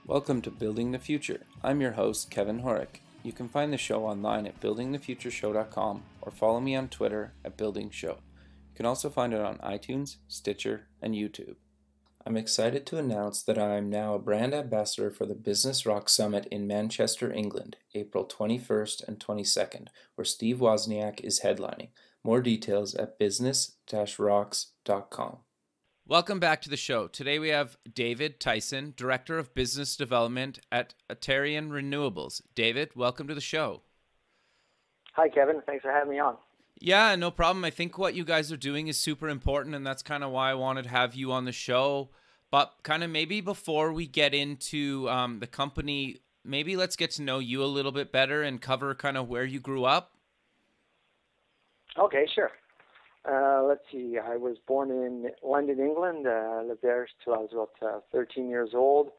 Welcome to Building the Future. I'm your host, Kevin Horick. You can find the show online at buildingthefutureshow.com or follow me on Twitter at buildingshow. You can also find it on iTunes, Stitcher, and YouTube. I'm excited to announce that I am now a brand ambassador for the Business Rock Summit in Manchester, England, April 21st and 22nd, where Steve Wozniak is headlining. More details at business-rocks.com. Welcome back to the show. Today we have David Tiessen, Director of Business Development at Arterran Renewables. David, welcome to the show. Hi, Kevin. Thanks for having me on. Yeah, no problem. I think what you guys are doing is super important, and that's kind of why I wanted to have you on the show. But kind of maybe before we get into the company, maybe let's get to know you a little bit better and cover kind of where you grew up. Okay, sure. Let's see. I was born in London, England. Lived there till I was about 13 years old.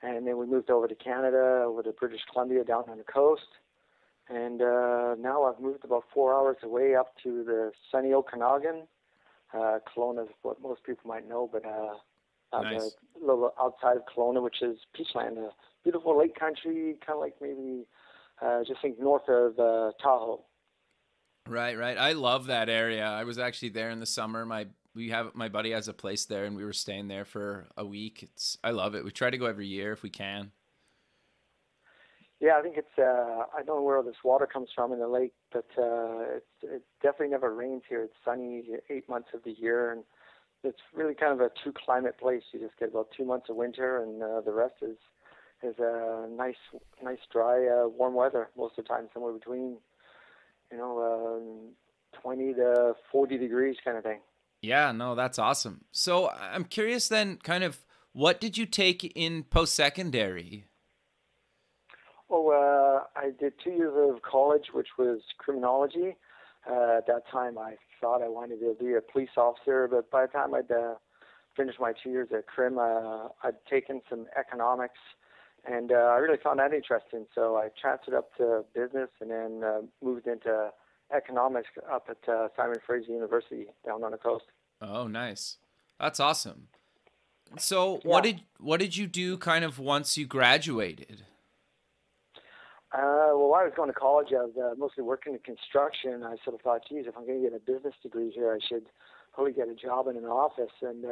And then we moved over to Canada, over to British Columbia, down on the coast. And now I've moved about 4 hours away up to the sunny Okanagan. Kelowna is what most people might know, but Nice. a little outside of Kelowna, which is Peachland, a beautiful lake country, kind of like maybe just think north of Tahoe. Right. I love that area. I was actually there in the summer. My buddy has a place there, and we were staying there for a week. I love it. We try to go every year if we can. Yeah, I think it's, I don't know where this water comes from in the lake, but it definitely never rains here. It's sunny 8 months of the year, and it's really kind of a two climate place. You just get about 2 months of winter, and the rest is nice, dry, warm weather most of the time, somewhere between, 20 to 40 degrees kind of thing. Yeah, no, that's awesome. So I'm curious then, kind of, what did you take in post-secondary? Oh, I did 2 years of college, which was criminology. At that time, I thought I wanted to be a police officer, but by the time I'd finished my 2 years at crim, I'd taken some economics, and I really found that interesting. So I transferred up to business and then moved into economics up at Simon Fraser University down on the coast. Oh, nice. That's awesome. So Yeah. what did you do kind of once you graduated? Well, while I was going to college, I was mostly working in construction. I sort of thought, geez, if I'm going to get a business degree here, I should probably get a job in an office. And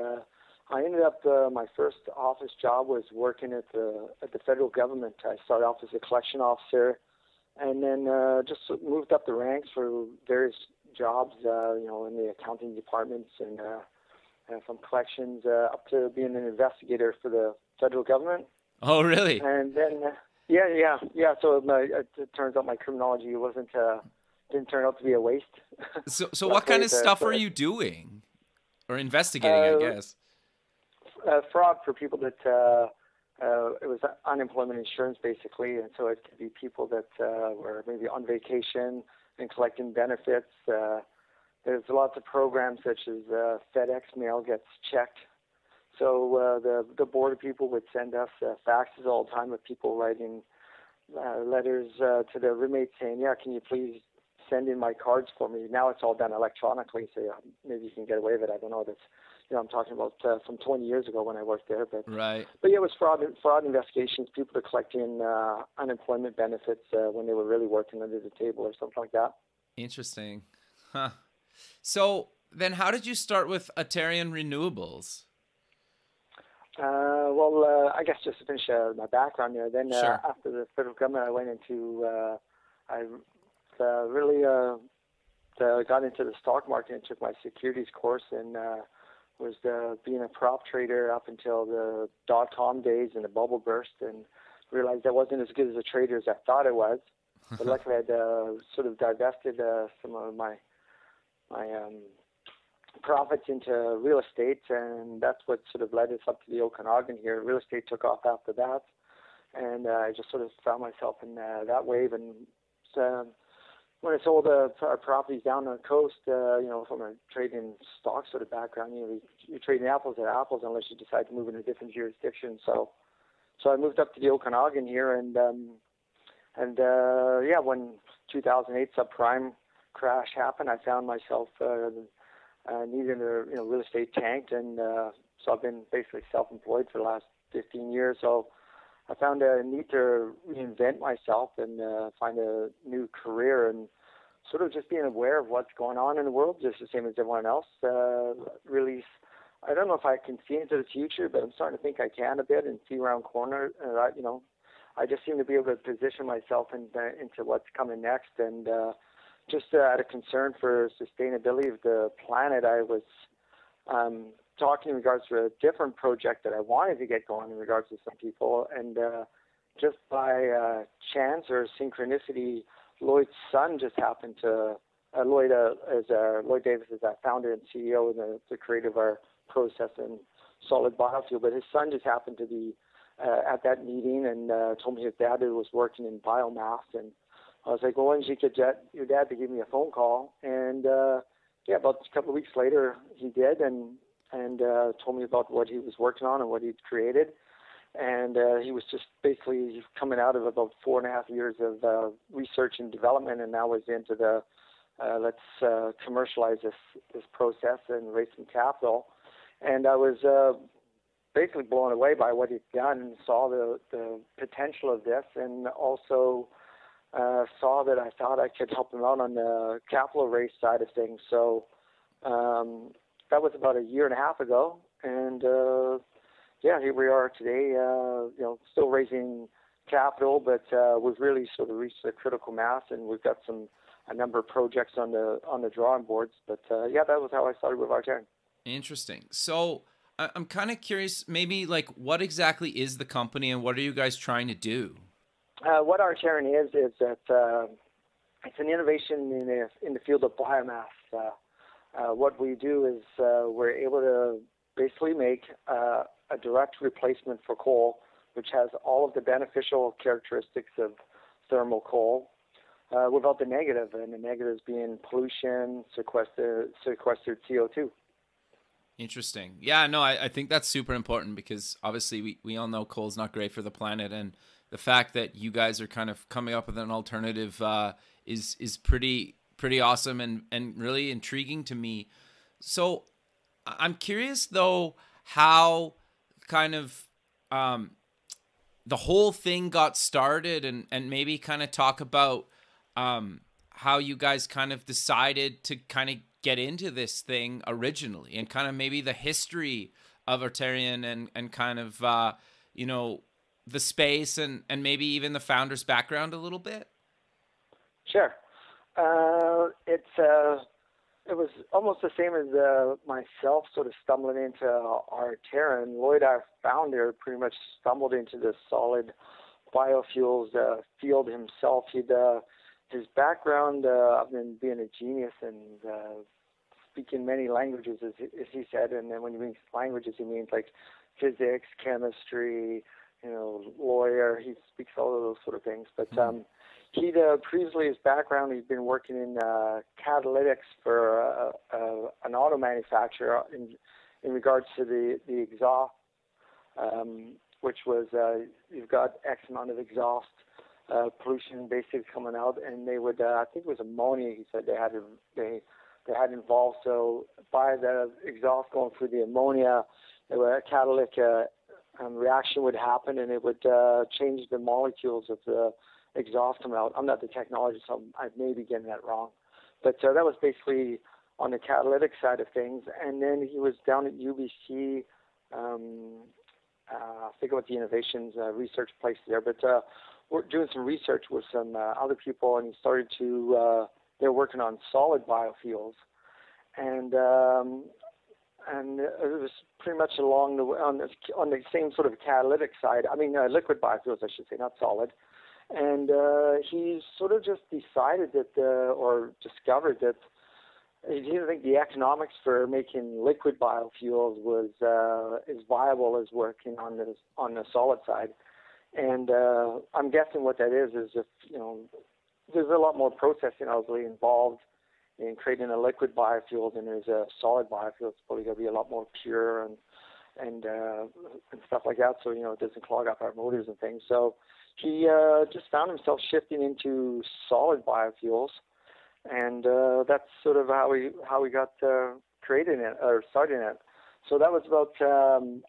I ended up, my first office job was working at the federal government. I started off as a collection officer, and then just moved up the ranks for various jobs, in the accounting departments and from collections up to being an investigator for the federal government. Oh, really? And then, yeah. So it turns out my criminology didn't turn out to be a waste. So what kind of stuff were you doing? Or investigating, I guess. Fraud for people that it was unemployment insurance basically, and so it could be people that were maybe on vacation and collecting benefits. There's lots of programs such as FedEx mail gets checked. So the border people would send us faxes all the time of people writing letters to their roommates saying, yeah, can you please send in my cards for me? Now it's all done electronically, so maybe you can get away with it. I don't know. I'm talking about from 20 years ago when I worked there. Right. But yeah, it was fraud investigations, people that collecting unemployment benefits when they were really working under the table or something like that. Interesting. Huh. So then how did you start with Arterran Renewables? I guess just to finish my background there, then Sure. after the federal government, I went into, I really got into the stock market and took my securities course and was being a prop trader up until the dot-com days and the bubble burst, and realized I wasn't as good as a trader as I thought I was. But luckily I'd sort of divested some of my profits into real estate, and that's what sort of led us up to the Okanagan here. Real estate took off after that, and I just sort of found myself in that wave. And when I sold our properties down on the coast, from a trading stock sort of background, you're trading apples at apples unless you decide to move in a different jurisdiction. So I moved up to the Okanagan here, and when 2008 subprime crash happened, I found myself needing a real estate tanked, and so I've been basically self-employed for the last 15 years. So I found a need to reinvent myself and find a new career, and sort of just being aware of what's going on in the world, just the same as everyone else. Really, I don't know if I can see into the future, but I'm starting to think I can a bit and see around corner. I just seem to be able to position myself into what's coming next, and just out of concern for sustainability of the planet, I was talking in regards to a different project that I wanted to get going in regards to some people, and just by chance or synchronicity, Lloyd's son just happened to Lloyd Davis is our founder and CEO and the creator of our process and solid biofuel. But his son just happened to be at that meeting and told me his dad was working in biomass, and I was like, well, why don't you get your dad to give me a phone call? And about a couple of weeks later, he did, and told me about what he was working on and what he'd created. And he was just basically coming out of about 4.5 years of research and development, and now was into the let's commercialize this process and raise some capital. And I was basically blown away by what he'd done, and saw the potential of this, and also saw that I thought I could help him out on the capital raise side of things. So that was about 1.5 years ago, and here we are today. Still raising capital, but we've really sort of reached a critical mass, and we've got a number of projects on the drawing boards. But that was how I started with Arterran. Interesting. So I'm kind of curious, maybe like what exactly is the company, and what are you guys trying to do? What Arterran is that it's an innovation in the field of biomass. What we do is we're able to basically make a direct replacement for coal, which has all of the beneficial characteristics of thermal coal, without the negative, and the negatives being pollution, sequestered CO2. Interesting. Yeah, no, I think that's super important, because obviously we all know coal's not great for the planet, and the fact that you guys are kind of coming up with an alternative is pretty awesome and really intriguing to me. So I'm curious though how kind of the whole thing got started, and maybe kind of talk about how you guys kind of decided to kind of get into this thing originally, and kind of maybe the history of Arterran and kind of the space and maybe even the founder's background a little bit. Sure. It was almost the same as myself sort of stumbling into Arterran. Lloyd, our founder, pretty much stumbled into the solid biofuels field himself. His background in being a genius and speaking many languages, as he said, and then when he means languages, he means like physics, chemistry, lawyer. He speaks all of those sort of things. But he'd previously, his background, he'd been working in catalytics for an auto manufacturer in regards to the exhaust, which was you've got X amount of exhaust pollution basically coming out, and they would I think it was ammonia. He said they had involved. So by the exhaust going through the ammonia, a catalytic reaction would happen, and it would change the molecules of the exhaust coming out. I'm not the technologist, so I may be getting that wrong. But that was basically on the catalytic side of things. And then he was down at UBC, I forget what the innovations research place there, but we're doing some research with some other people, and he started to, they're working on solid biofuels. And it was pretty much along on the same sort of catalytic side. I mean, liquid biofuels, I should say, not solid. And he sort of just decided that, or discovered that he didn't think the economics for making liquid biofuels was as viable as working on the solid side. And I'm guessing what that is if there's a lot more processing obviously involved in creating a liquid biofuel than there's a solid biofuel. It's probably going to be a lot more pure and stuff like that, so it doesn't clog up our motors and things. So he just found himself shifting into solid biofuels, and that's sort of how we got creating it or starting it. So that was about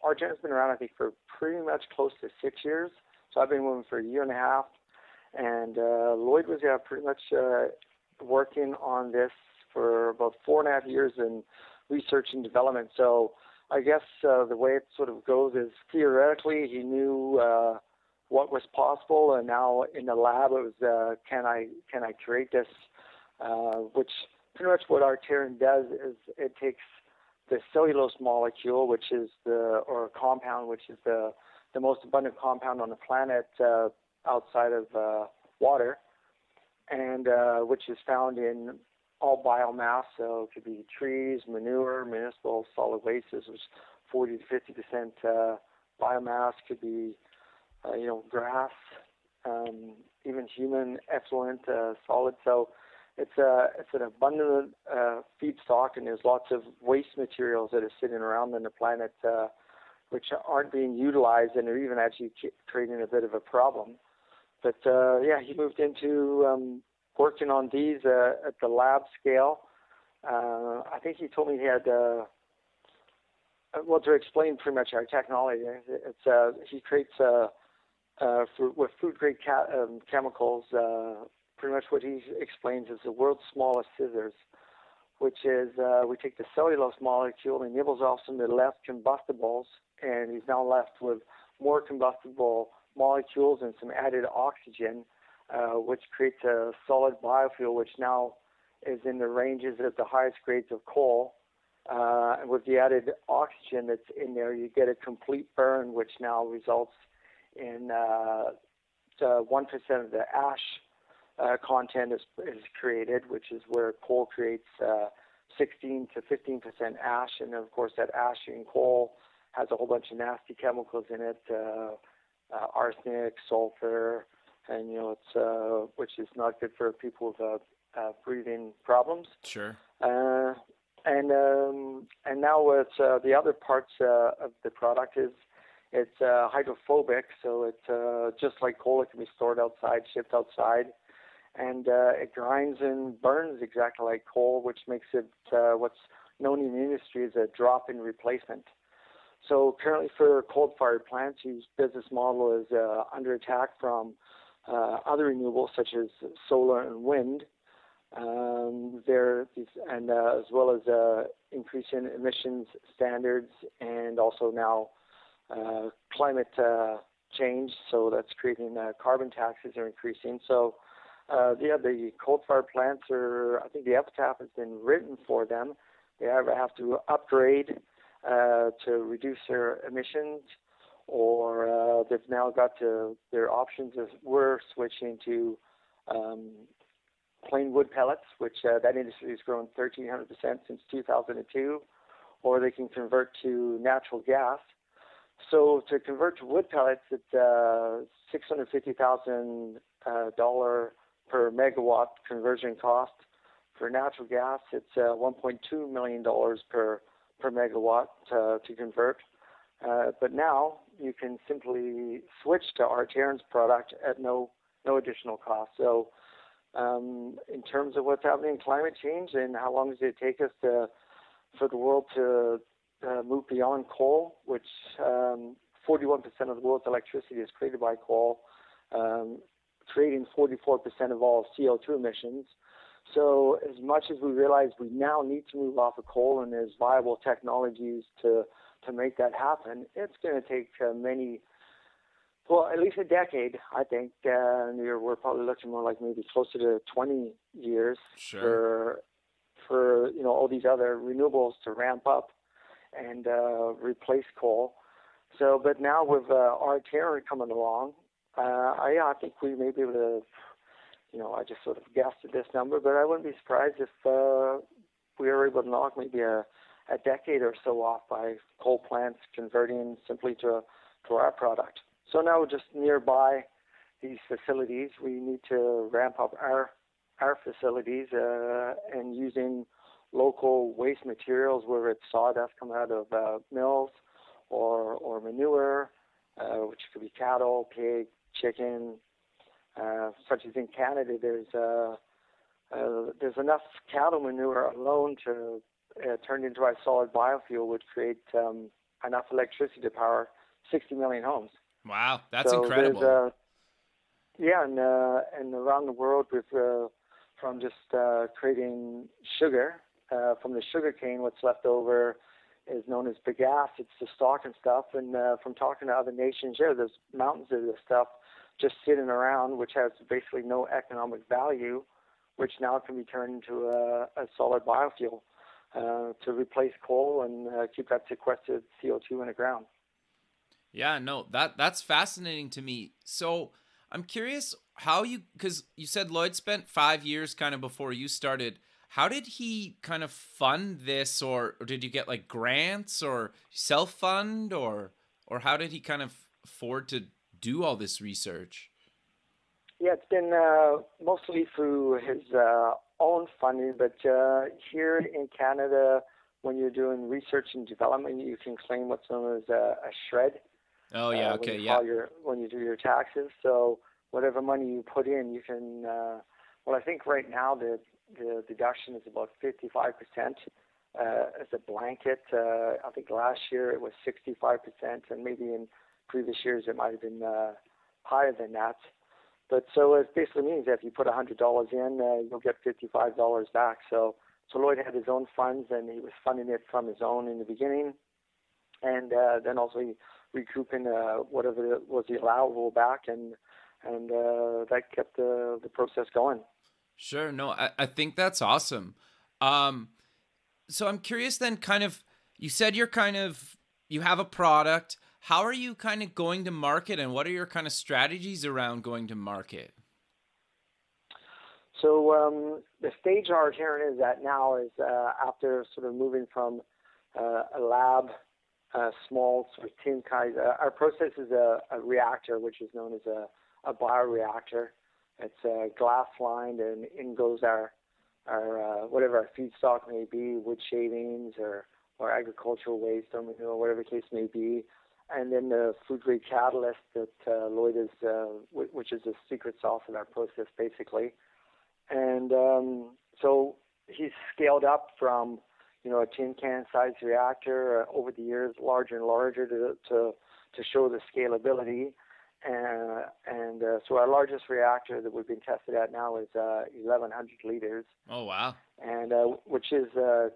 Arterran's been around, I think, for pretty much close to 6 years. So I've been with him for a year and a half, and Lloyd was pretty much working on this for about 4.5 years in research and development. So I guess the way it sort of goes is theoretically he knew what was possible, and now in the lab it was can I create this, which pretty much what Arterran does is it takes the cellulose molecule, which is or compound, which is the most abundant compound on the planet outside of water, and which is found in all biomass. So it could be trees, manure, municipal solid wastes, which is 40 to 50% biomass. Could be grass, even human effluent solid. So it's an abundant feedstock, and there's lots of waste materials that are sitting around on the planet which aren't being utilized, and they're even actually creating a bit of a problem. But he moved into working on these at the lab scale. I think he told me he had, to explain pretty much our technology, he creates, with food-grade chemicals, pretty much what he explains is the world's smallest scissors, which is we take the cellulose molecule and nibbles off some of the less combustibles, and he's now left with more combustible molecules and some added oxygen, which creates a solid biofuel, which now is in the ranges of the highest grades of coal. And with the added oxygen that's in there, you get a complete burn, which now results in 1% of the ash content is created, which is where coal creates 16 to 15% ash. And of course, that ash in coal has a whole bunch of nasty chemicals in it, arsenic, sulfur, and it's which is not good for people with breathing problems. Sure. And now it's the other parts of the product is it's hydrophobic, so it's just like coal. It can be stored outside, shipped outside, and it grinds and burns exactly like coal, which makes it what's known in the industry as a drop-in replacement. So currently for coal-fired plants, whose business model is under attack from other renewables such as solar and wind, as well as increasing emissions standards, and also now climate change. So that's creating carbon taxes are increasing. So the coal-fired plants I think the epitaph has been written for them. They either have to upgrade to reduce their emissions, or they've now got their options as we're switching to plain wood pellets, which that industry has grown 1,300% since 2002, or they can convert to natural gas. So to convert to wood pellets, it's $650,000 per megawatt conversion cost. For natural gas, it's $1.2 million per megawatt to convert. But now you can simply switch to Arterran's product at no additional cost. So in terms of what's happening in climate change and how long does it take us for the world to move beyond coal, which 41% of the world's electricity is created by coal, creating 44% of all CO2 emissions. So as much as we realize we now need to move off of coal and there's viable technologies to make that happen, it's going to take at least a decade, I think. We're probably looking more like maybe closer to 20 years for all these other renewables to ramp up and replace coal. So, but now with Arterran coming along, I think we may be able to, I just sort of guessed at this number, but I wouldn't be surprised if we were able to knock maybe a decade or so off by coal plants converting simply to our product. So now just nearby these facilities, we need to ramp up our facilities and using local waste materials, whether it's sawdust coming out of mills or manure, which could be cattle, pig, chicken. Such as in Canada, there's enough cattle manure alone to turn into a solid biofuel, would create enough electricity to power 60 million homes. Wow, that's So there's incredible. yeah, and around the world with from just creating sugar from the sugar cane, what's left over is known as bagasse. It's the stalk and stuff. And from talking to other nations, yeah, there's mountains of this stuff just sitting around, which has basically no economic value, which now can be turned into a solid biofuel to replace coal and keep that sequestered CO2 in the ground. Yeah, no, that's fascinating to me. So I'm curious how you, because you said Lloyd spent 5 years kind of before you started. How did he kind of fund this, or did you get like grants or self fund, or how did he kind of afford to do all this research? Yeah, it's been mostly through his own funding, but here in Canada, when you're doing research and development, you can claim what's known as a shred Oh yeah, when okay, you yeah. file when you do your taxes. So whatever money you put in, you can. Well, I think right now the deduction is about 55% as a blanket. I think last year it was 65%, and maybe in previous years it might have been higher than that. But so it basically means that if you put $100 in, you'll get $55 back. So Lloyd had his own funds, and he was funding it from his own in the beginning, and then also recouping whatever was the allowable back, and that kept the process going. Sure. No, I think that's awesome. Um, so I'm curious then, kind of, you said you have a product. How are you kind of going to market, and what are your kind of strategies around going to market? So the stage Arterran is at now is after sort of moving from a lab, small sort of tin kind. Our process is a reactor, which is known as a bioreactor. It's glass lined, and in goes our whatever our feedstock may be, wood shavings or agricultural waste or manure, whatever the case may be, and then the food grade catalyst that Lloyd is, which is the secret sauce of our process, basically. And so he's scaled up from, a tin can size reactor over the years, larger and larger to show the scalability. So our largest reactor that we've been tested at now is 1,100 liters. Oh, wow. And which is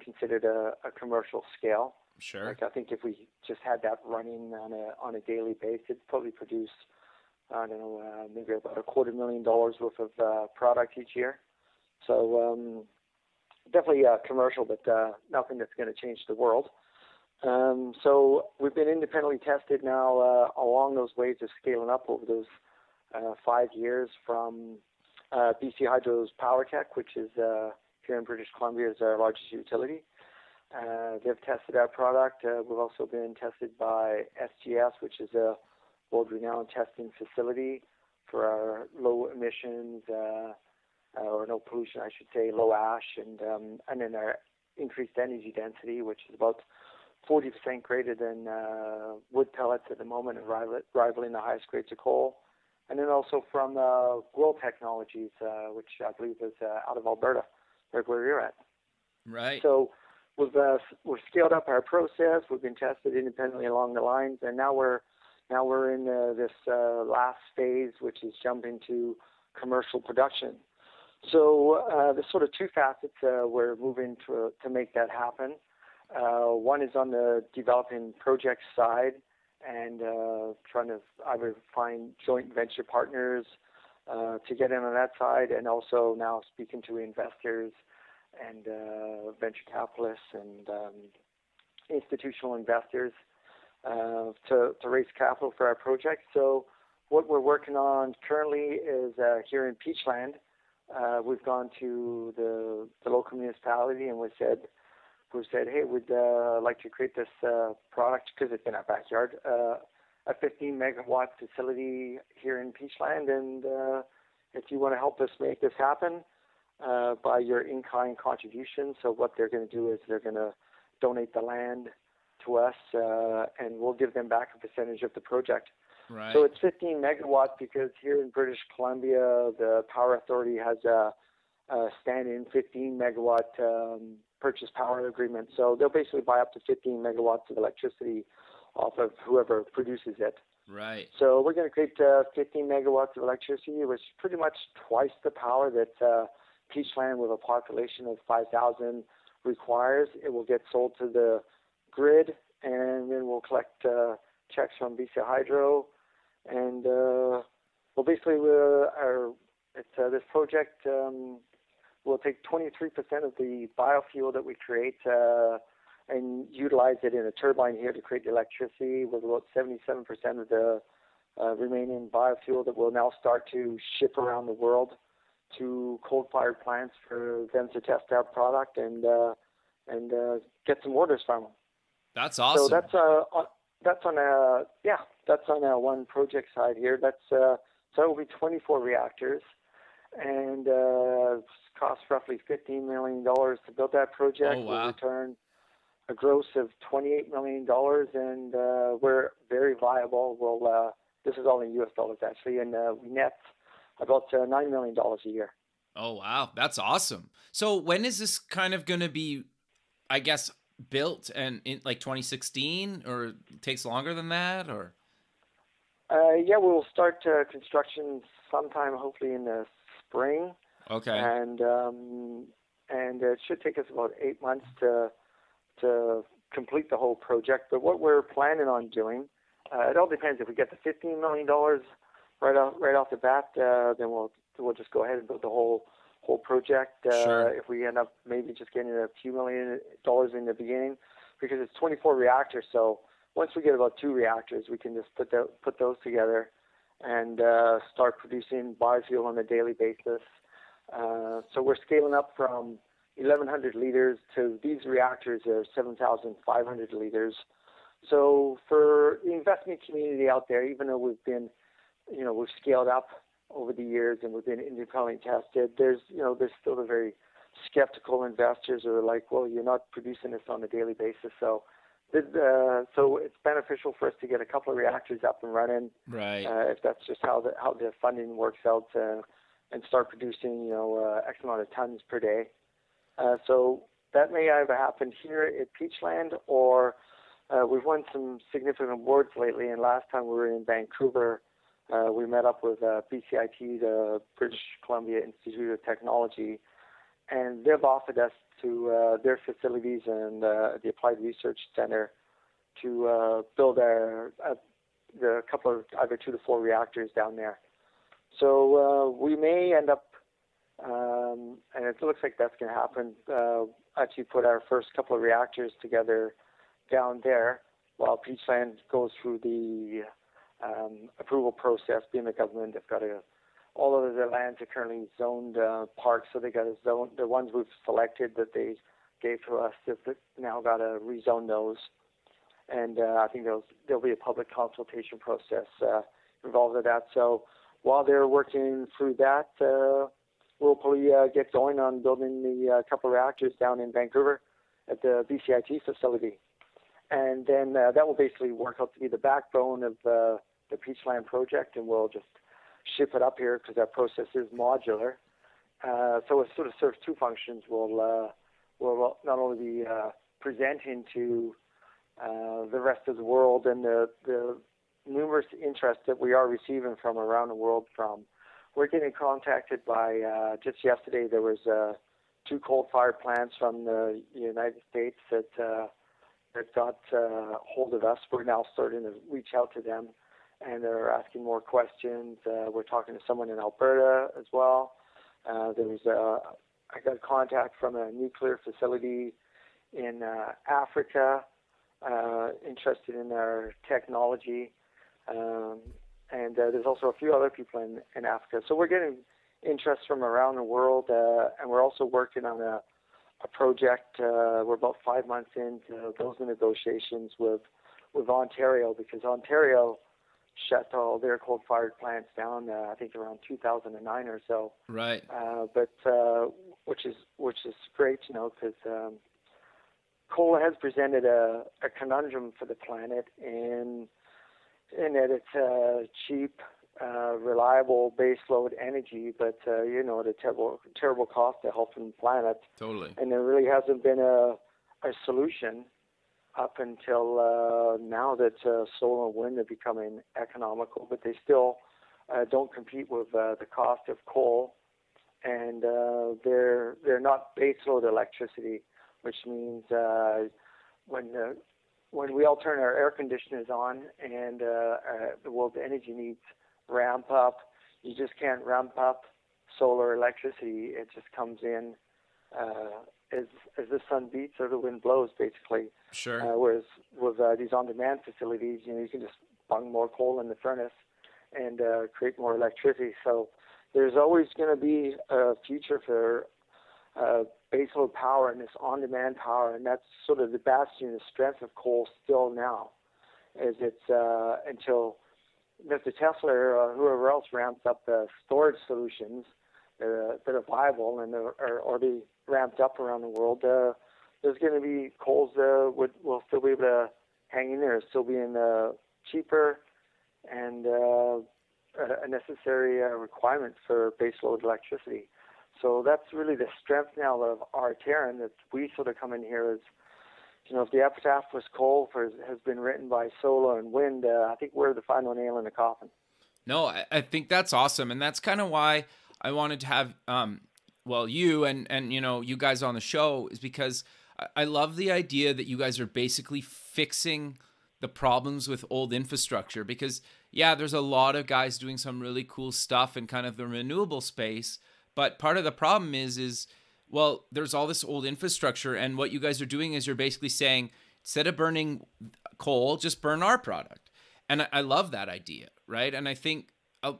considered a commercial scale. Sure. Like I think if we just had that running on a daily basis, it'd probably produce, I don't know, maybe about $250,000 worth of product each year. So definitely commercial, but nothing that's going to change the world. So we've been independently tested now along those ways of scaling up over those 5 years from BC Hydro's PowerTech, which is here in British Columbia, is our largest utility. They've tested our product. We've also been tested by SGS, which is a world-renowned testing facility for our low emissions, or no pollution, I should say, low ash, and then our increased energy density, which is about 40% greater than wood pellets at the moment, and rivaling the highest grades of coal. And then also from Grow Technologies, which I believe is out of Alberta, right where you're at. Right. So we've scaled up our process. We've been tested independently along the lines, and now we're in this last phase, which is jumping to commercial production. So there's sort of two facets we're moving to make that happen. One is on the developing project side, and trying to either find joint venture partners to get in on that side, and also now speaking to investors and venture capitalists and institutional investors to raise capital for our project. So what we're working on currently is here in Peachland, we've gone to the local municipality, and we said, hey, we'd like to create this product, because it's in our backyard, a 15 megawatt facility here in Peachland, and if you want to help us make this happen by your in-kind contribution. So what they're going to do is they're going to donate the land to us, and we'll give them back a percentage of the project. Right. So it's 15 megawatts because here in British Columbia, the Power Authority has a stand-in 15 megawatt purchase power agreement. So they'll basically buy up to 15 megawatts of electricity off of whoever produces it. Right. So we're going to create 15 megawatts of electricity, which is pretty much twice the power that Peachland with a population of 5,000 requires. It will get sold to the grid, and then we'll collect checks from BC Hydro, and basically this project will take 23% of the biofuel that we create and utilize it in a turbine here to create the electricity, with about 77% of the remaining biofuel that will now start to ship around the world to coal-fired plants for them to test our product and get some orders from them. That's awesome. So that's on one project side here. So it will be 24 reactors, and cost roughly $15 million to build that project. Oh, wow. We'll return a gross of $28 million, and we're very viable. This is all in U.S. dollars, actually, and we net about $9 million a year. Oh, wow. That's awesome. So when is this kind of going to be, I guess, built, and in like 2016, or it takes longer than that, or? We'll start construction sometime, hopefully in the spring. Okay. And it should take us about 8 months to complete the whole project. But what we're planning on doing, it all depends. If we get the $15 million right off the bat, then we'll just go ahead and build the whole project. Sure. If we end up maybe just getting a few $1 million in the beginning, because it's 24 reactors. So once we get about 2 reactors, we can just put those together and start producing biofuel on a daily basis. So we're scaling up from 1,100 liters to these reactors are 7,500 liters. So for the investment community out there, even though we've scaled up over the years and we've been independently tested, there's still the very skeptical investors who are like, well, you're not producing this on a daily basis. So it's beneficial for us to get a couple of reactors up and running. Right. If that's just how the funding works out, and start producing, X amount of tons per day. So that may either happen here at Peachland, or we've won some significant awards lately. And last time we were in Vancouver, we met up with BCIT, the British Columbia Institute of Technology, and they've offered us to their facilities and the Applied Research Center to build the couple of either 2 to 4 reactors down there. So we may end up, and it looks like that's going to happen, actually put our first couple of reactors together down there while Peachland goes through the approval process. Being the government, they've got all of the lands are currently zoned parks, so they got to zone the ones we've selected that they gave to us. They've now got to rezone those, and I think there'll be a public consultation process involved with that. So while they're working through that, we'll probably get going on building the couple of reactors down in Vancouver at the BCIT facility. And then that will basically work out to be the backbone of the Peachland project, and we'll just ship it up here because that process is modular. So it sort of serves 2 functions. We'll not only be presenting to the rest of the world and the numerous interest that we are receiving from around the world. We're getting contacted by, just yesterday, there was 2 coal-fired plants from the United States that got hold of us. We're now starting to reach out to them, and they're asking more questions. We're talking to someone in Alberta as well. I got contact from a nuclear facility in Africa, interested in our technology. And there's also a few other people in Africa. So we're getting interest from around the world, and we're also working on a project. We're about 5 months into those negotiations with Ontario, because Ontario shut all their coal-fired plants down, I think around 2009 or so. Right. But which is great, because coal has presented a conundrum for the planet in that it's cheap, reliable baseload energy, but at a terrible cost to health and planet. Totally. And there really hasn't been a solution up until now that solar and wind are becoming economical, but they still don't compete with the cost of coal, and they're not baseload electricity, which means when we all turn our air conditioners on and the world's energy needs ramp up, you just can't ramp up solar electricity. It just comes in as the sun beats or the wind blows, basically. Sure. Whereas with these on-demand facilities, you can just bung more coal in the furnace and create more electricity. So there's always going to be a future for baseload power and this on-demand power, and that's sort of the bastion, the strength of coal still now, is it's until Mr. Tesla or whoever else ramps up the storage solutions that are viable and are already ramped up around the world. There's going to be coals will still be able to hang in there, still being cheaper and a necessary requirement for baseload electricity. So that's really the strength now of Arterran, that we sort of come in here as, if the epitaph was coal has been written by solar and wind, I think we're the final nail in the coffin. No, I think that's awesome. And that's kind of why I wanted to have, you and you guys on the show, is because I love the idea that you guys are basically fixing the problems with old infrastructure, because there's a lot of guys doing some really cool stuff in kind of the renewable space. But part of the problem is there's all this old infrastructure, and what you guys are doing is you're basically saying, instead of burning coal, just burn our product. And I love that idea, right? And I think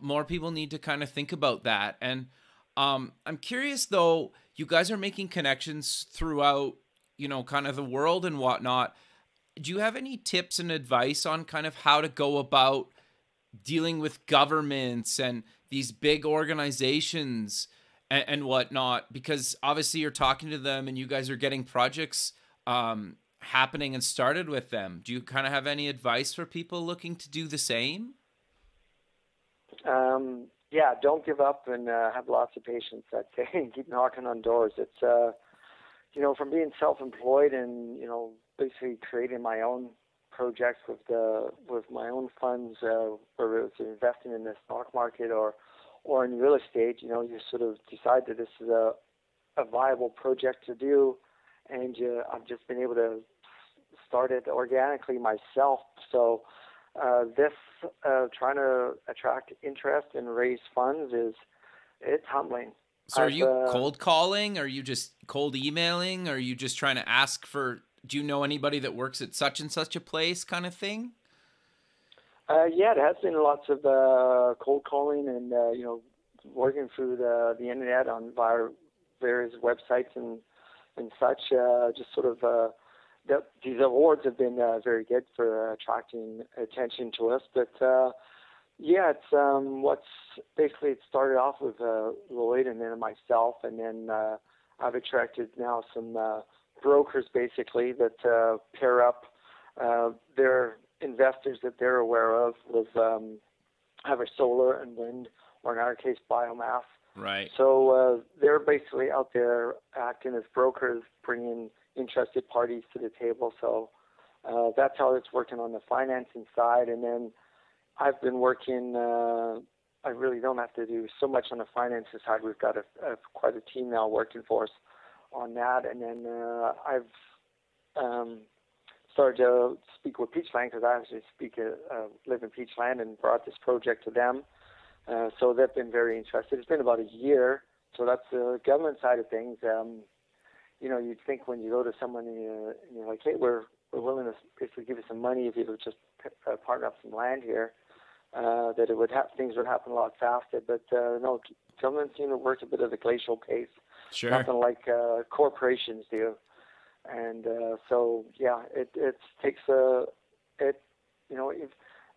more people need to kind of think about that. And I'm curious, though, you guys are making connections throughout, kind of the world and whatnot. Do you have any tips and advice on kind of how to go about dealing with governments and these big organizations and whatnot? Because obviously you're talking to them and you guys are getting projects happening and started with them. Do you kind of have any advice for people looking to do the same? Don't give up and have lots of patience, I'd say, and keep knocking on doors. It's, from being self-employed and, basically creating my own projects with my own funds, whether it's investing in the stock market or in real estate, you sort of decide that this is a viable project to do, and I've just been able to start it organically myself. So this trying to attract interest and raise funds it's humbling. So are you cold calling? Are you just cold emailing? Are you just trying to ask for, do you know anybody that works at such and such a place kind of thing? It has been lots of cold calling and, working through the internet via various websites and such. Just sort of these awards have been very good for attracting attention to us. But it's it started off with Lloyd and then myself, and then I've attracted now some brokers basically that pair up their investors that they're aware of with either solar and wind, or in our case biomass. Right. So they're basically out there acting as brokers, bringing interested parties to the table. So that's how it's working on the financing side. And then I've been working, I really don't have to do so much on the financing side. We've got quite a team now working for us on that. And then I've started to speak with Peachland, because I actually live in Peachland, and brought this project to them. So they've been very interested. It's been about a year. So that's the government side of things. You'd think when you go to someone and you're like, hey, we're willing to basically give you some money if you would just partner up some land here, that things would happen a lot faster. But no, governments seem to work a bit at a glacial pace. Sure. Nothing like corporations do. And it takes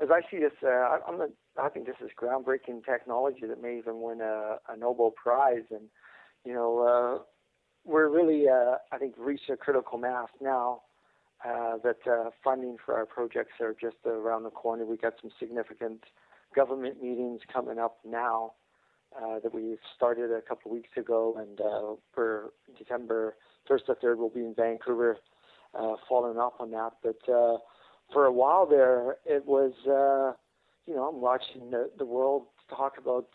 as I see this, I think this is groundbreaking technology that may even win a Nobel Prize. And we're really, I think, reached a critical mass now that funding for our projects are just around the corner. We got some significant government meetings coming up now that we started a couple of weeks ago, and for December 1st or 3rd, we'll be in Vancouver following up on that. But for a while there, it was, I'm watching the world talk about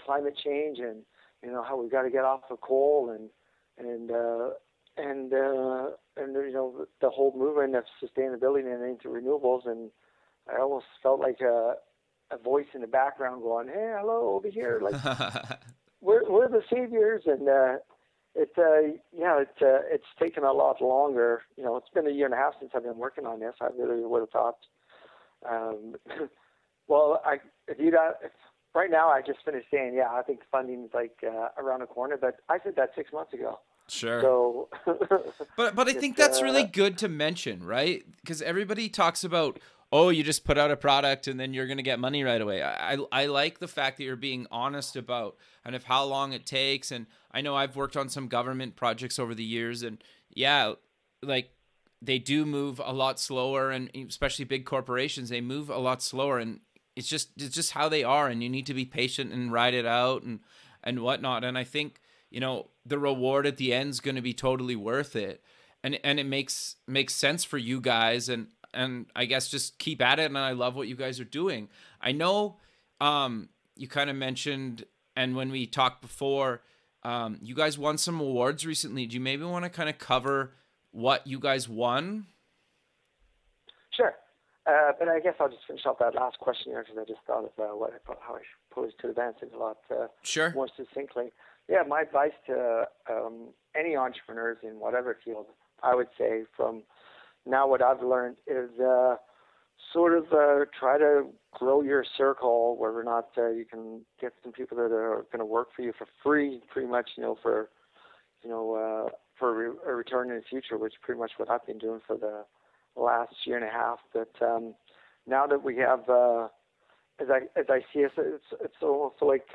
climate change and, how we've got to get off of coal and the whole movement of sustainability and into renewables. And I almost felt like a voice in the background going, "Hey, hello, over here. Like, we're the saviors." And it's taken a lot longer. It's been a year and a half since I've been working on this. I really would have thought. Well, right now I just finished saying, I think funding is like around the corner, but I said that 6 months ago. Sure. So, but I think that's really good to mention, right? Because everybody talks about, oh, you just put out a product and then you're going to get money right away. I like the fact that you're being honest about kind of how long it takes. And I know I've worked on some government projects over the years, and like they do move a lot slower, and especially big corporations, they move a lot slower, and it's just how they are, and you need to be patient and ride it out and whatnot. And I think, the reward at the end is going to be totally worth it. And it makes sense for you guys. And I guess just keep at it. And I love what you guys are doing. I know you kind of mentioned, and when we talked before, you guys won some awards recently. Do you maybe want to kind of cover what you guys won? Sure. But I guess I'll just finish off that last question here, because I just thought of how I posed to advance it a lot sure. more succinctly. Yeah, my advice to any entrepreneurs in whatever field, I would say, from now what I've learned is try to grow your circle where you can get some people that are going to work for you for free, pretty much, for a return in the future, which is pretty much what I've been doing for the last year and a half. But now that we have, as I see it, it's also like,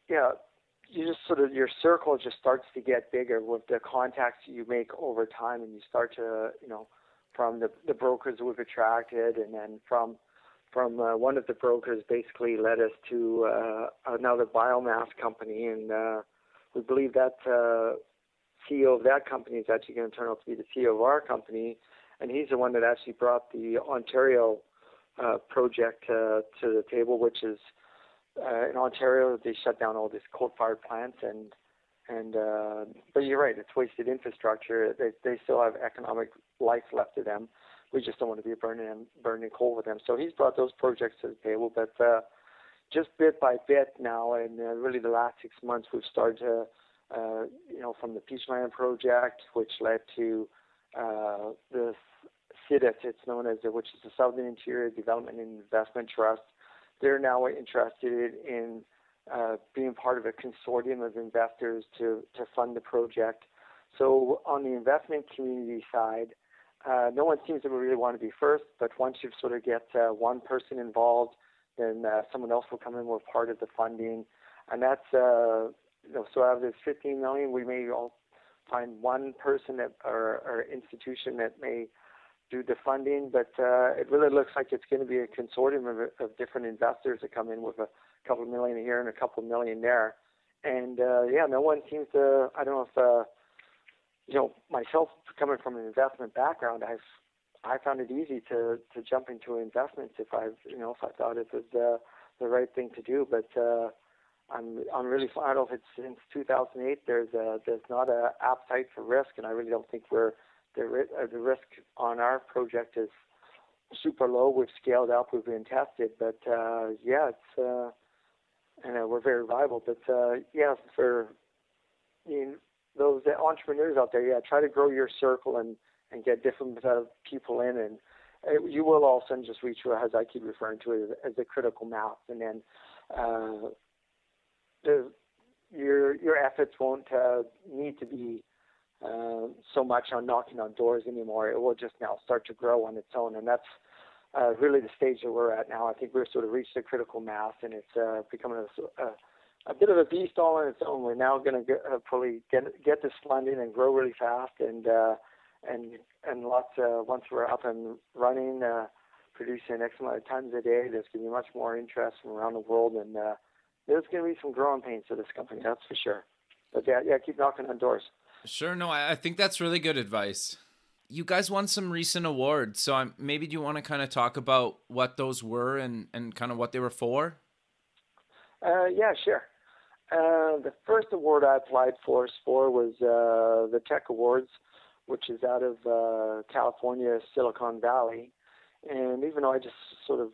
you just your circle just starts to get bigger with the contacts you make over time, and you start to, from the brokers we've attracted, and then from one of the brokers basically led us to another biomass company, and we believe that CEO of that company is actually going to turn out to be the CEO of our company, and he's the one that actually brought the Ontario project to the table, which is in Ontario they shut down all these coal-fired plants, but you're right, it's wasted infrastructure. They still have economic life left to them. We just don't want to be burning coal with them. So he's brought those projects to the table, but just bit by bit now, and really the last 6 months, we've started to, from the Peachland project, which led to the CIDIT, it's known as, which is the Southern Interior Development and Investment Trust. They're now interested in being part of a consortium of investors to fund the project. So on the investment community side, no one seems to really want to be first, but once you sort of get one person involved, then someone else will come in with part of the funding. And that's, so out of this $15 million, we may all find one person or institution that may do the funding, but it really looks like it's going to be a consortium of different investors that come in with a couple million here and a couple million there. And no one seems to, I don't know if, myself coming from an investment background, I found it easy to jump into investments if I thought it was the right thing to do. But I'm really, I don't know if it's since 2008, there's not an appetite for risk, and I really don't think the risk on our project is super low. We've scaled up, we've been tested, but it's and we're very viable. But for those entrepreneurs out there, try to grow your circle and get different people in, and you will all of a sudden just reach, as I keep referring to it, as a critical mass, and then your efforts won't need to be so much on knocking on doors anymore. It will just now start to grow on its own, and that's really the stage that we're at now. I think we've sort of reached a critical mass, and it's becoming a bit of a beast all on its own. We're now going to probably get this funding and grow really fast, and lots. Once we're up and running, producing X amount of tons a day, there's going to be much more interest from around the world, and there's going to be some growing pains to this company, that's for sure. But keep knocking on doors. Sure. No, I think that's really good advice. You guys won some recent awards, so maybe do you want to kind of talk about what those were and kind of what they were for? Yeah, sure. The first award I applied for was the Tech Awards, which is out of California, Silicon Valley. And even though I just sort of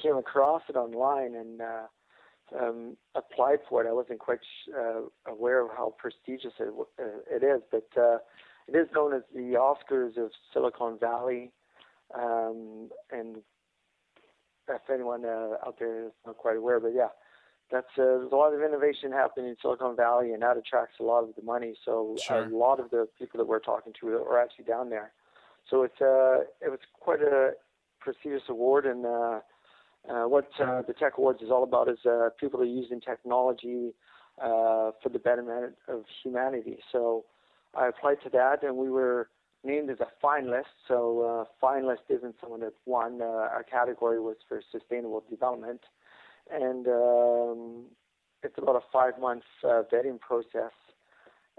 came across it online and applied for it, I wasn't quite aware of how prestigious it is. But it is known as the Oscars of Silicon Valley. And if anyone out there is not quite aware, but yeah, there's a lot of innovation happening in Silicon Valley, and that attracts a lot of the money. So Sure. a lot of the people that we're talking to are actually down there. So it was quite a prestigious award, and what the Tech Awards is all about is people that are using technology for the betterment of humanity. So I applied to that, and we were named as a finalist. So finalist isn't someone that won. Our category was for sustainable development. And it's about a 5-month vetting process.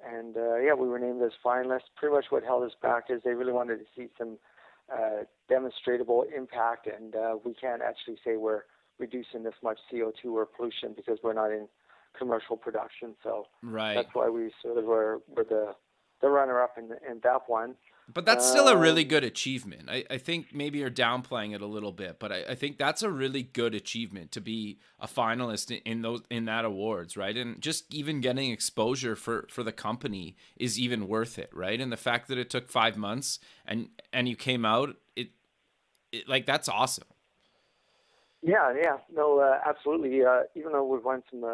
And yeah, we were named as finalists. Pretty much what held us back is they really wanted to see some demonstrable impact, and we can't actually say we're reducing this much CO2 or pollution because we're not in commercial production. So Right. that's why we sort of were the runner-up in that one. But that's still a really good achievement. I think maybe you're downplaying it a little bit, but I think that's a really good achievement to be a finalist in that awards, right? And just even getting exposure for the company is even worth it, right? And the fact that it took 5 months and you came out, it like that's awesome. Yeah, no, absolutely. Even though we've won some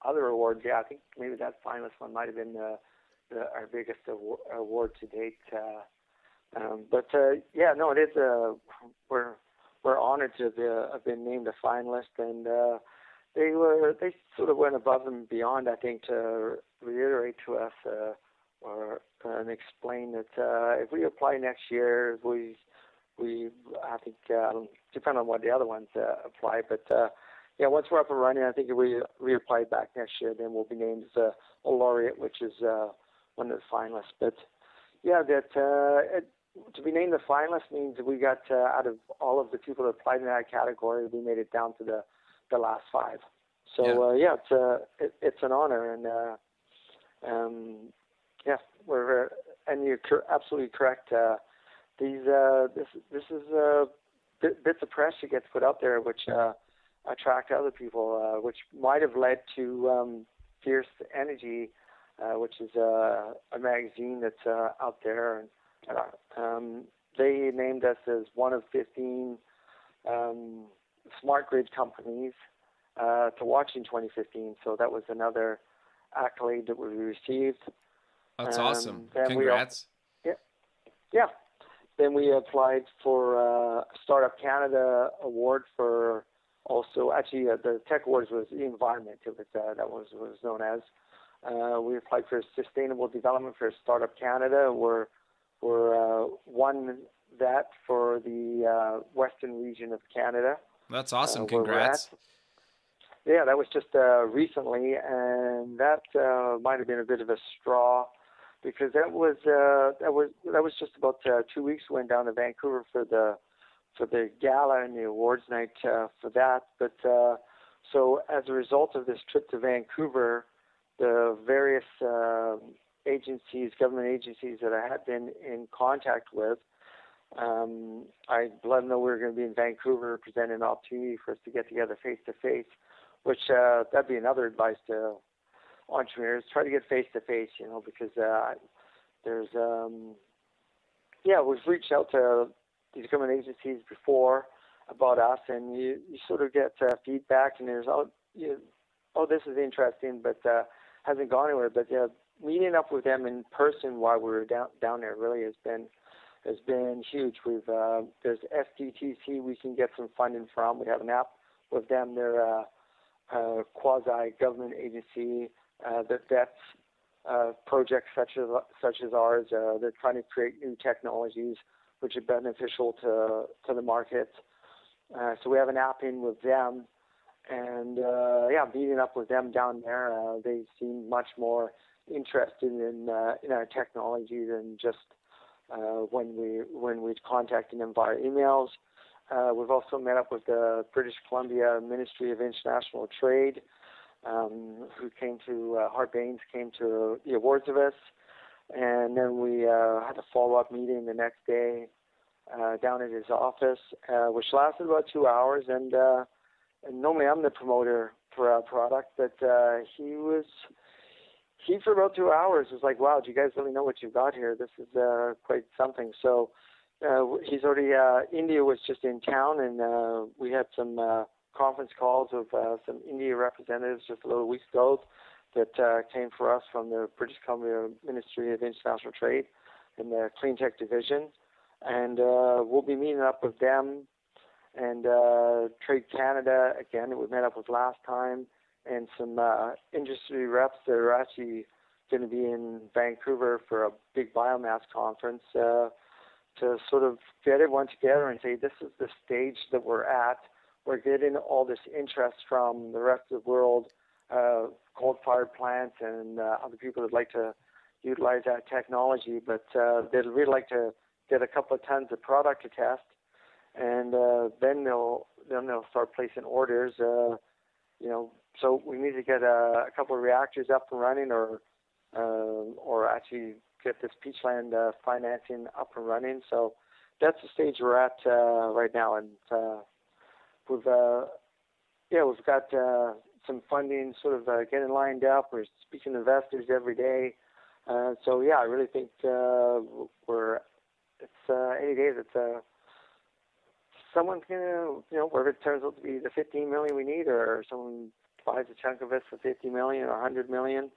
other awards, yeah, I think maybe that finalist one might have been our biggest award to date. But yeah, no, it is. We're honored to have been named a finalist, and they sort of went above and beyond, I think, to reiterate to us and explain that if we apply next year, we I think depend on what the other ones apply, but yeah, once we're up and running, I think if we reapply back next year, then we'll be named as a laureate, which is one of the finalists. But yeah, to be named a finalist means we got out of all of the people that applied in that category, we made it down to the last 5. So yeah, it's an honor, and yeah, and you're absolutely correct. This is bits of press you get to put out there, which attract other people, which might have led to Fierce Energy, which is a magazine that's out there, and they named us as one of 15 smart grid companies to watch in 2015. So that was another accolade that we received. That's awesome. Congrats. Yeah. Then we applied for a Startup Canada award for also, actually the Tech Awards was the environment, it was, that was known as. We applied for Sustainable Development for Startup Canada. We're won that for the western region of Canada. That's awesome. Congrats. Yeah, that was just recently, and that might have been a bit of a straw, because that was just about 2 weeks. We went down to Vancouver for the gala and the awards night for that. But so as a result of this trip to Vancouver, the various government agencies that I had been in contact with, I let them know we were going to be in Vancouver, present an opportunity for us to get together face to face, which that'd be another advice to entrepreneurs: try to get face to face, because there's we've reached out to these government agencies before about us, and you sort of get feedback, and there's this is interesting, but hasn't gone anywhere. But meeting up with them in person while we were down there really has been huge. There's SDTC we can get some funding from. We have an app with them. They're a quasi-government agency that vets projects such as ours. They're trying to create new technologies which are beneficial to the market. So we have an app in with them, and meeting up with them down there, they seem much more interested in our technology than just when we contacted them via emails. We've also met up with the British Columbia Ministry of International Trade, who came to Hart-Baines came to the awards of us, and then we had a follow-up meeting the next day down at his office, which lasted about 2 hours. And normally I'm the promoter for our product, but he for about 2 hours was like, "Wow, do you guys really know what you've got here? This is quite something." So he's already India was just in town, and we had some conference calls with some India representatives just a little week ago that came for us from the British Columbia Ministry of International Trade in the Clean Tech Division. And we'll be meeting up with them and Trade Canada, again, that we met up with last time, and some industry reps that are actually going to be in Vancouver for a big biomass conference to sort of get everyone together and say, this is the stage that we're at. We're getting all this interest from the rest of the world, coal-fired plants and other people that like to utilize that technology, but they'd really like to get a couple of tons of product to test, and then they'll start placing orders. So we need to get a couple of reactors up and running, or actually get this Peachland financing up and running. So that's the stage we're at right now, and we've got some funding sort of getting lined up. We're speaking to investors every day. So yeah, I really think it's any day that someone's gonna, whether it turns out to be the 15 million we need, or someone buys a chunk of it for 50 million or 100 million,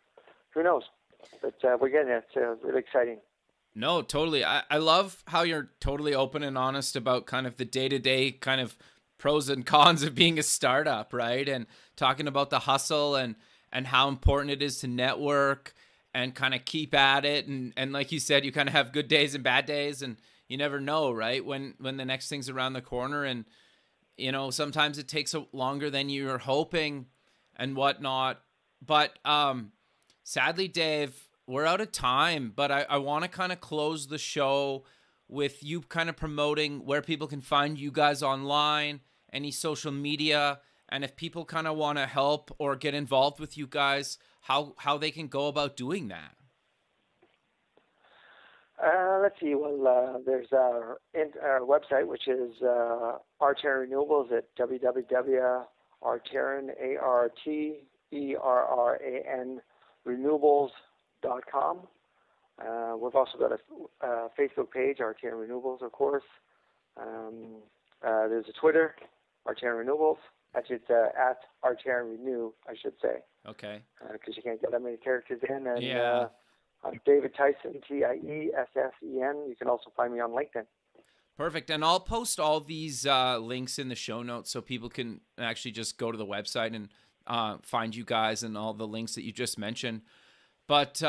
who knows? But we're getting it. It's really exciting. No, totally. I love how you're totally open and honest about kind of the day-to-day kind of pros and cons of being a startup, right? And talking about the hustle and how important it is to network and kind of keep at it. And like you said, you kind of have good days and bad days, and you never know, right? When the next thing's around the corner, and, sometimes it takes longer than you're hoping and whatnot. But sadly, Dave, we're out of time, but I want to kind of close the show with you kind of promoting where people can find you guys online, any social media, and if people kind of want to help or get involved with you guys, how they can go about doing that. Let's see. Well, there's our website, which is Arterran Renewables at www.arterran, ARTERRAN renewables.com. We've also got a Facebook page, Arterran Renewables, of course. There's a Twitter, Arterran Renewables. Actually, it's at Arterran Renew, I should say. Okay. Because you can't get that many characters in. And, yeah. I'm David Tiessen, Tiessen. You can also find me on LinkedIn. Perfect. And I'll post all these links in the show notes so people can actually just go to the website and find you guys and all the links that you just mentioned. But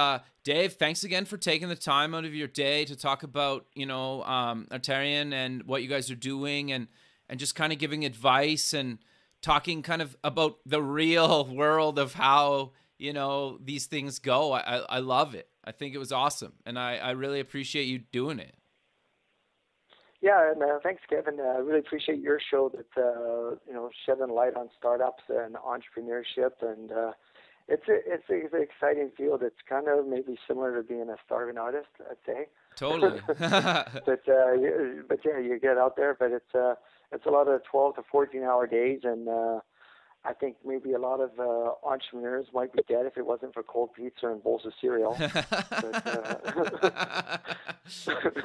Dave, thanks again for taking the time out of your day to talk about, Arterran and what you guys are doing, and just kind of giving advice and talking kind of about the real world of how, these things go. I love it. I think it was awesome, and I really appreciate you doing it. Yeah, and thanks, Kevin. I really appreciate your show that, shedding light on startups and entrepreneurship, and it's an exciting field. It's kind of maybe similar to being a starving artist, I'd say. Totally. but yeah, you get out there, but it's a lot of 12 to 14-hour days, and I think maybe a lot of entrepreneurs might be dead if it wasn't for cold pizza and bowls of cereal.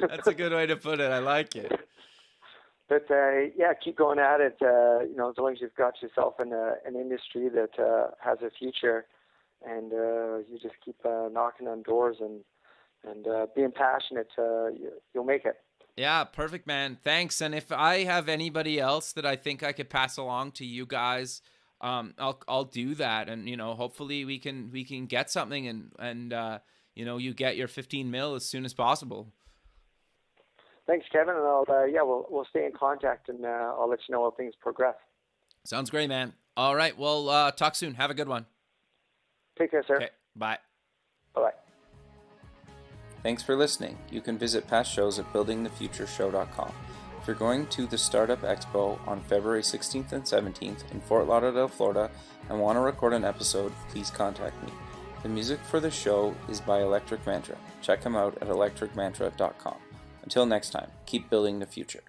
That's a good way to put it. I like it. But yeah, keep going at it. As long as you've got yourself in an industry that has a future, and you just keep knocking on doors and being passionate, you'll make it. Yeah, perfect, man. Thanks. And if I have anybody else that I think I could pass along to you guys, I'll do that, and hopefully we can get something, and you get your 15 mil as soon as possible. Thanks, Kevin, and we'll stay in contact, and I'll let you know how things progress. Sounds great, man. All right, well, talk soon. Have a good one. Take care, sir. Okay, bye. Bye-bye. Thanks for listening. You can visit past shows at buildingthefutureshow.com. If you're going to the Startup Expo on February 16th and 17th in Fort Lauderdale, Florida, and want to record an episode, please contact me. The music for the show is by Electric Mantra. Check them out at electricmantra.com. Until next time, keep building the future.